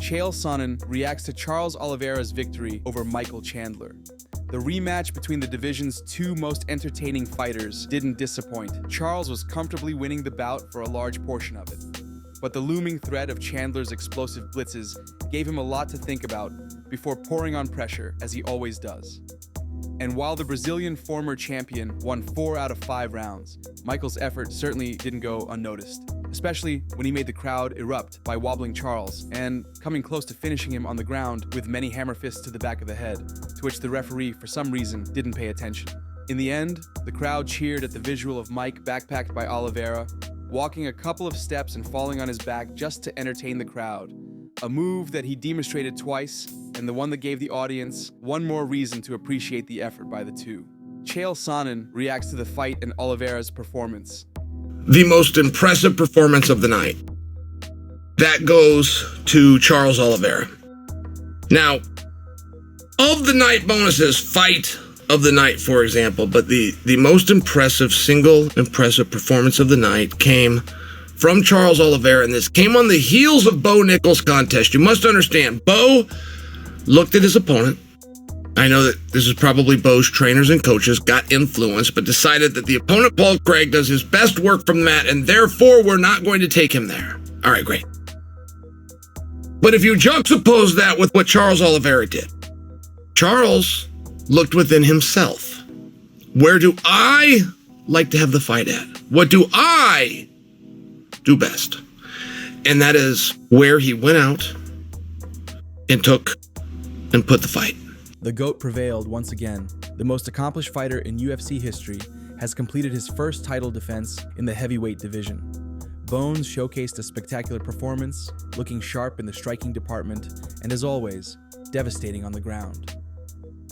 Chael Sonnen reacts to Charles Oliveira's victory over Michael Chandler. The rematch between the division's two most entertaining fighters didn't disappoint. Charles was comfortably winning the bout for a large portion of it. But the looming threat of Chandler's explosive blitzes gave him a lot to think about before pouring on pressure, as he always does. And while the Brazilian former champion won 4 out of 5 rounds, Michael's effort certainly didn't go unnoticed, especially when he made the crowd erupt by wobbling Charles and coming close to finishing him on the ground with many hammer fists to the back of the head, to which the referee, for some reason, didn't pay attention. In the end, the crowd cheered at the visual of Mike backpacked by Oliveira, walking a couple of steps and falling on his back just to entertain the crowd, a move that he demonstrated twice, and the one that gave the audience one more reason to appreciate the effort by the two. Chael Sonnen reacts to the fight and Oliveira's performance. The most impressive performance of the night. That goes to Charles Oliveira. Now, of the night bonuses, fight of the night, for example, but the most impressive, single impressive performance of the night came from Charles Oliveira, and this came on the heels of Bo Nickal' contest. You must understand, Bo looked at his opponent. I know that this is probably Bo's trainers and coaches got influenced, but decided that the opponent, Paul Craig, does his best work from the mat, and therefore we're not going to take him there. All right, great. But if you juxtapose that with what Charles Oliveira did, Charles looked within himself. Where do I like to have the fight at? What do I do best? And that is where he went out and took and put the fight. The GOAT prevailed once again. The most accomplished fighter in UFC history has completed his first title defense in the heavyweight division. Bones showcased a spectacular performance, looking sharp in the striking department, and as always, devastating on the ground.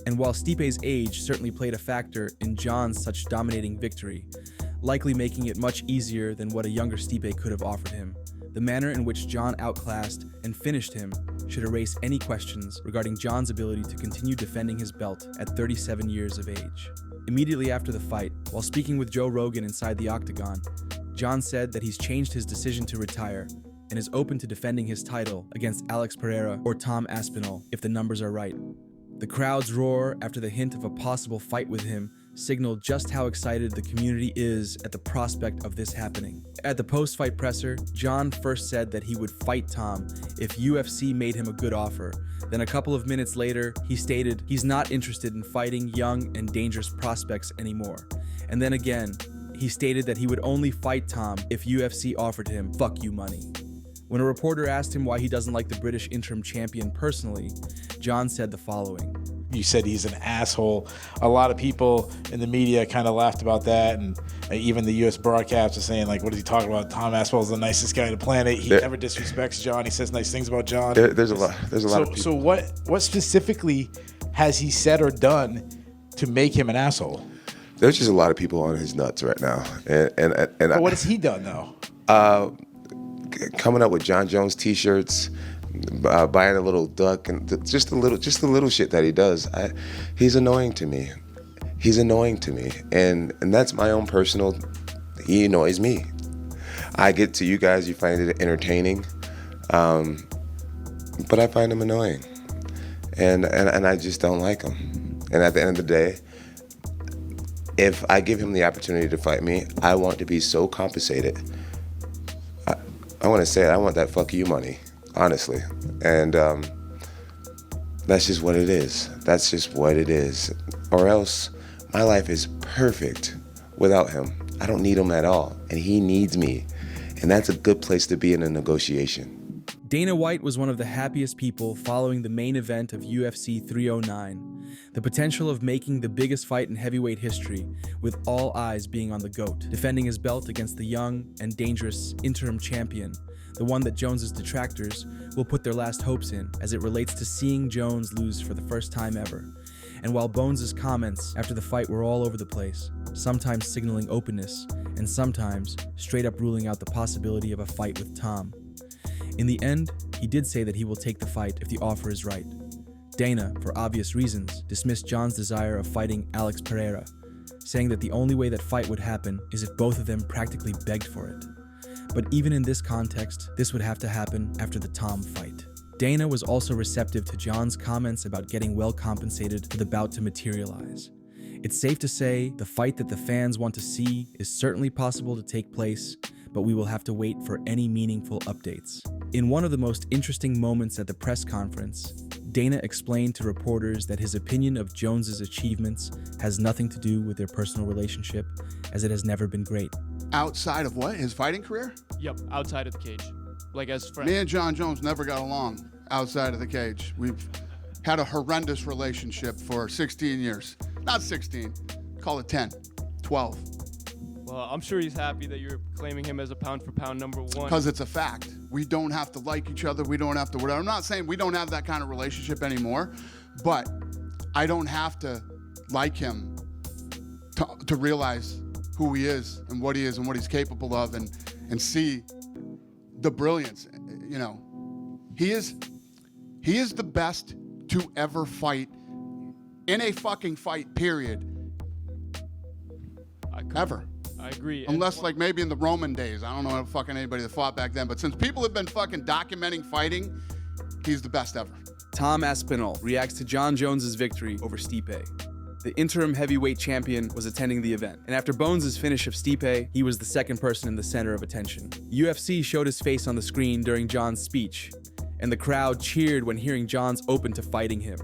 And while Stipe's age certainly played a factor in JON'S such dominating victory, likely making it much easier than what a younger Stipe could have offered him, the manner in which Jon outclassed and finished him should erase any questions regarding Jon's ability to continue defending his belt at 37 years of age. Immediately after the fight, while speaking with Joe Rogan inside the octagon, Jon said that he's changed his decision to retire and is open to defending his title against Alex Pereira or Tom Aspinall if the numbers are right. The crowd's roar after the hint of a possible fight with him signaled just how excited the community is at the prospect of this happening. At the post-fight presser, Jon first said that he would fight Tom if UFC made him a good offer. Then a couple of minutes later, he stated he's not interested in fighting young and dangerous prospects anymore. And then again, he stated that he would only fight Tom if UFC offered him "fuck you money." When a reporter asked him why he doesn't like the British interim champion personally, Jon said the following. You said he's an asshole. A lot of people in the media kind of laughed about that, and even the U.S. broadcast is saying, like, what is he talking about? Tom Aspinall's the nicest guy on the planet. He never disrespects Jon. He says nice things about Jon. There's a lot of people. So what specifically has he said or done to make him an asshole? There's just a lot of people on his nuts right now. But what has he done, though? Coming up with Jon Jones T-shirts, buying a little duck, and just the little shit that he does. He's annoying to me. And that's my own personal. He annoys me. I get to you guys, you find it entertaining, but I find him annoying, and I just don't like him. And at the end of the day, if I give him the opportunity to fight me, I want to be so compensated. I want to say it, I want that "fuck you" money, honestly. And that's just what it is. That's just what it is. Or else, my life is perfect without him. I don't need him at all, and he needs me. And that's a good place to be in a negotiation. Dana White was one of the happiest people following the main event of UFC 309. The potential of making the biggest fight in heavyweight history, with all eyes being on the GOAT, defending his belt against the young and dangerous interim champion, the one that Jones's detractors will put their last hopes in as it relates to seeing Jones lose for the first time ever. And while Bones' comments after the fight were all over the place, sometimes signaling openness, and sometimes straight up ruling out the possibility of a fight with Tom, in the end, he did say that he will take the fight if the offer is right. Dana, for obvious reasons, dismissed Jon's desire of fighting Alex Pereira, saying that the only way that fight would happen is if both of them practically begged for it. But even in this context, this would have to happen after the Tom fight. Dana was also receptive to Jon's comments about getting well compensated for the bout to materialize. It's safe to say the fight that the fans want to see is certainly possible to take place, but we will have to wait for any meaningful updates. In one of the most interesting moments at the press conference, Dana explained to reporters that his opinion of Jones's achievements has nothing to do with their personal relationship, as it has never been great. Outside of what? His fighting career? Yep, outside of the cage. Like as friends. Me and Jon Jones never got along outside of the cage. We've had a horrendous relationship for 16 years. Not 16, call it 10, 12. Well, I'm sure he's happy that you're claiming him as a pound-for-pound number one. Because it's a fact. We don't have to like each other. We don't have to whatever. I'm not saying we don't have that kind of relationship anymore, but I don't have to like him to realize who he is and what he's capable of and see the brilliance. You know, he is the best to ever fight in a fucking fight, period. Ever. I agree. Unless, like, maybe in the Roman days. I don't know fucking anybody that fought back then. But since people have been fucking documenting fighting, he's the best ever. Tom Aspinall reacts to Jon Jones's victory over Stipe. The interim heavyweight champion was attending the event, and after Bones' finish of Stipe, he was the second person in the center of attention. UFC showed his face on the screen during Jon's speech, and the crowd cheered when hearing Jon's open to fighting him.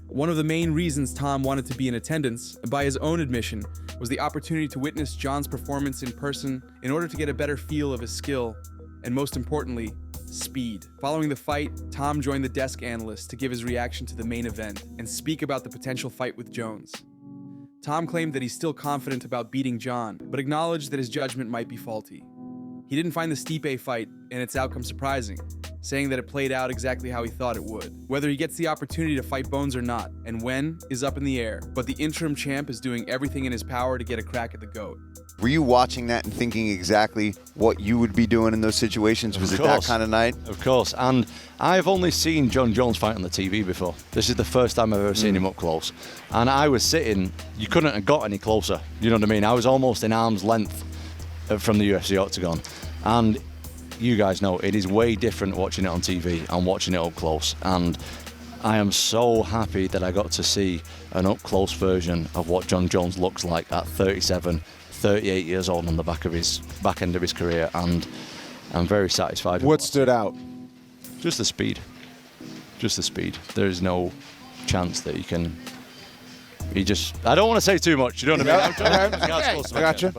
One of the main reasons Tom wanted to be in attendance, by his own admission, was the opportunity to witness Jon's performance in person in order to get a better feel of his skill, and most importantly, speed. Following the fight, Tom joined the desk analyst to give his reaction to the main event and speak about the potential fight with Jones. Tom claimed that he's still confident about beating Jon, but acknowledged that his judgment might be faulty. He didn't find the Stipe fight and its outcome surprising, saying that it played out exactly how he thought it would. Whether he gets the opportunity to fight Bones or not, and when, is up in the air, but the interim champ is doing everything in his power to get a crack at the GOAT. Were you watching that and thinking exactly what you would be doing in those situations? Was it that kind of night? Of course, and I've only seen Jon Jones fight on the TV before. This is the first time I've ever seen him up close. And I was sitting, you couldn't have got any closer, you know what I mean? I was almost in arm's length from the UFC octagon. And you guys know, it is way different watching it on TV and watching it up close. And I am so happy that I got to see an up-close version of what Jon Jones looks like at 37, 38 years old on the back end of his career, and I'm very satisfied. What stood out? Just the speed. Just the speed. There is no chance that he can. I don't want to say too much. You know what I mean? I gotcha.